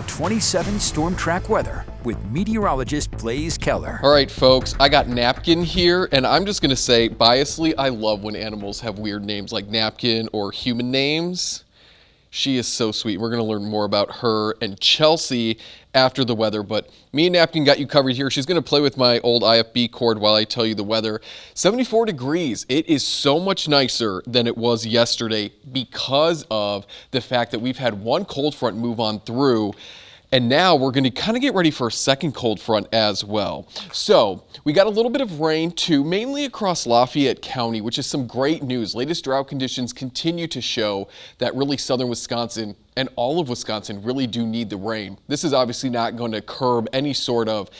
27 storm track weather with meteorologist Blaze Keller. All right, folks, I got Napkin here, and I'm just going to say, biasly, I love when animals have weird names like Napkin or human names. She is so sweet. We're going to learn more about her and Chelsea after the weather, but me and Napkin got you covered here. She's going to play with my old IFB cord while I tell you the weather. 74 degrees. It is so much nicer than it was yesterday because of the fact that we've had one cold front move on through. And now we're going to kind of get ready for a second cold front as well. So we got a little bit of rain too, mainly across Lafayette County, which is some great news. Latest drought conditions continue to show that really southern Wisconsin and all of Wisconsin really do need the rain. This is obviously not going to curb any sort of,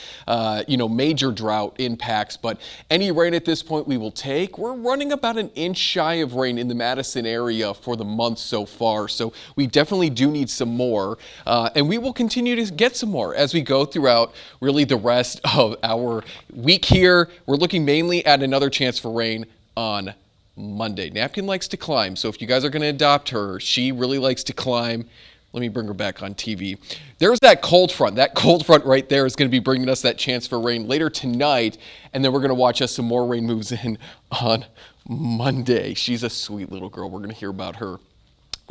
major drought impacts, but any rain at this point we will take. We're running about an inch shy of rain in the Madison area for the month so far, so we definitely do need some more, and we will continue to get some more as we go throughout really the rest of our week here. We're looking mainly at another chance for rain on Monday. Napkin likes to climb, so if you guys are going to adopt her, she really likes to climb. Let me bring her back on TV. There's that cold front. That cold front right there is going to be bringing us that chance for rain later tonight, and then we're going to watch as some more rain moves in on Monday. She's a sweet little girl. We're going to hear about her.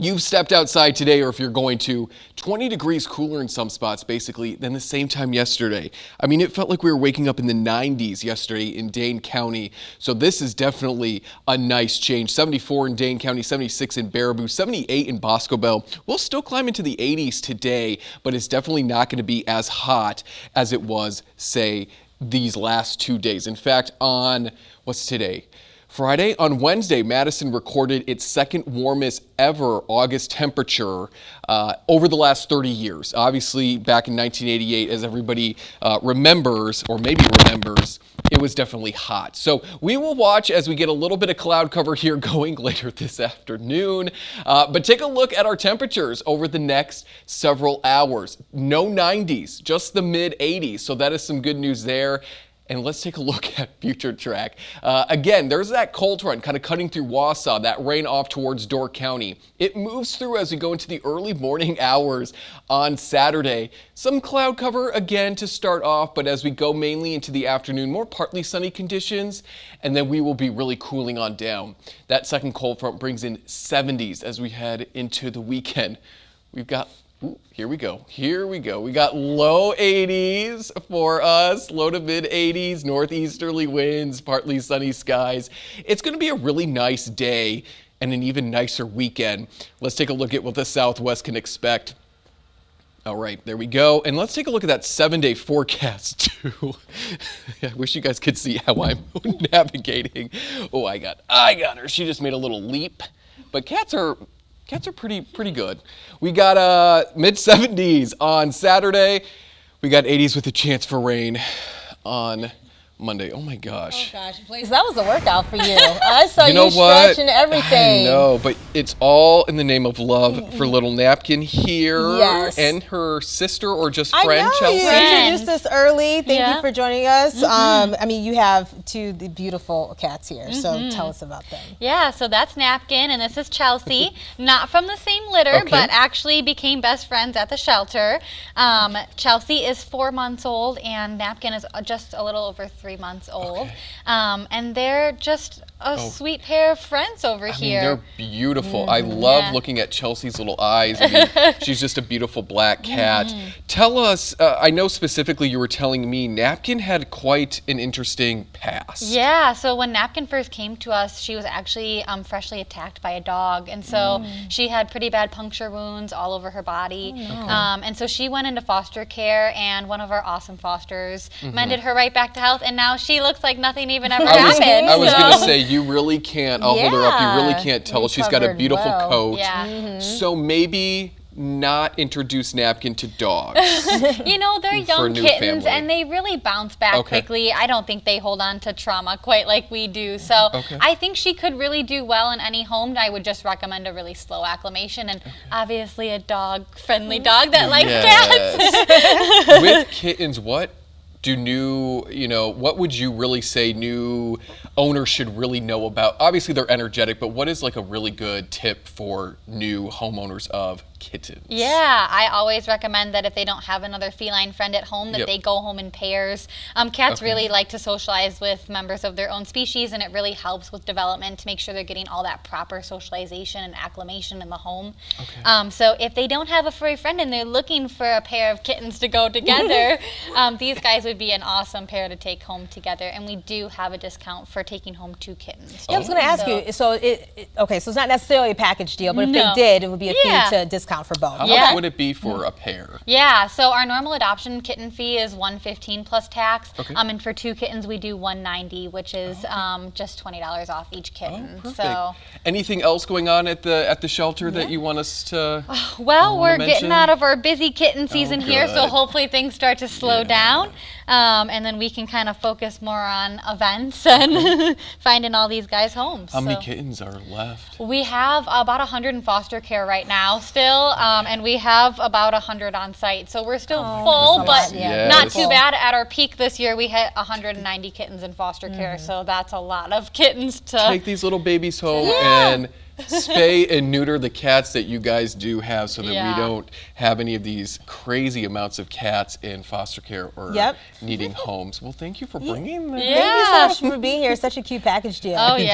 You've stepped outside today, or if you're going to, 20 degrees cooler in some spots, basically, than the same time yesterday. I mean, it felt like we were waking up in the 90s yesterday in Dane County, so this is definitely a nice change. 74 in Dane County, 76 in Baraboo, 78 in Boscobel. We'll still climb into the 80s today, but it's definitely not going to be as hot as it was, say, these last 2 days. In fact, on, what's today? Friday. On Wednesday, Madison recorded its second warmest ever August temperature over the last 30 years. Obviously, back in 1988, as everybody remembers, or maybe remembers, it was definitely hot. So we will watch as we get a little bit of cloud cover here going later this afternoon. But take a look at our temperatures over the next several hours. No 90s, just the mid 80s. So that is some good news there. And let's take a look at future track. Again, there's that cold front kind of cutting through Wausau, that rain off towards Door County. It moves through as we go into the early morning hours on Saturday. Some cloud cover again to start off, but as we go mainly into the afternoon, more partly sunny conditions, and then we will be really cooling on down. That second cold front brings in 70s as we head into the weekend. We've got Here we go. We got low 80s for us, low to mid 80s, northeasterly winds, partly sunny skies. It's going to be a really nice day and an even nicer weekend. Let's take a look at what the Southwest can expect. All right, there we go. And let's take a look at that 7-day forecast too. I wish you guys could see how I'm navigating. Oh, I got her. She just made a little leap. But cats are pretty good. We got mid 70s on Saturday. We got 80s with a chance for rain on Monday. Oh my gosh. Oh gosh, Blaze, that was a workout for you. I saw you stretching everything. I know, but it's all in the name of love for little Napkin here. Yes. And her sister or just friend, I know, Chelsea. you introduced us early. Thank you for joining us. You have two beautiful cats here, so tell us about them. Yeah, so that's Napkin, and this is Chelsea. Not from the same litter, but actually became best friends at the shelter. Chelsea is 4 months old, and Napkin is just a little over 3 months old. And they're just a sweet pair of friends over here. They're beautiful. I love looking at Chelsea's little eyes. I mean, she's just a beautiful black cat. Tell us, I know specifically you were telling me Napkin had quite an interesting past. Yeah, so when Napkin first came to us, she was actually freshly attacked by a dog. And so she had pretty bad puncture wounds all over her body. And so she went into foster care, and one of our awesome fosters mended her right back to health. And now she looks like nothing even ever happened. I was going to say, you really can't, I'll hold her up, you really can't tell. She's got a beautiful coat. So maybe not introduce Napkin to dogs. They're young kittens and they really bounce back quickly. I don't think they hold on to trauma quite like we do. So I think she could really do well in any home. I would just recommend a really slow acclimation and obviously a dog-friendly dog that likes cats. With kittens, what would you really say new owners should really know about? Obviously they're energetic, but what is like a really good tip for new homeowners of kittens. Yeah, I always recommend that if they don't have another feline friend at home, that they go home in pairs. Cats really like to socialize with members of their own species, and it really helps with development to make sure they're getting all that proper socialization and acclimation in the home. So if they don't have a furry friend and they're looking for a pair of kittens to go together, these guys would be an awesome pair to take home together. And we do have a discount for taking home 2 kittens. Yeah, I was going to ask you, so so it's not necessarily a package deal, but if they did, it would be a fee to discount for both. How much would it be for a pair? Yeah, so our normal adoption kitten fee is $115 plus tax. And for 2 kittens, we do $190, which is just $20 off each kitten. So anything else going on at the shelter that you want us to Well, we're getting out of our busy kitten season here, so hopefully things start to slow down. And then we can kind of focus more on events and finding all these guys homes. How many kittens are left? We have about 100 in foster care right now still, and we have about 100 on site. So we're still full, but not too bad. At our peak this year, we hit 190 kittens in foster care, so that's a lot of kittens to take these little babies home and spay and neuter the cats that you guys do have, so that we don't have any of these crazy amounts of cats in foster care or needing homes. Well, thank you for bringing them. Thank you so much for being here. Such a cute package deal. Oh, yeah.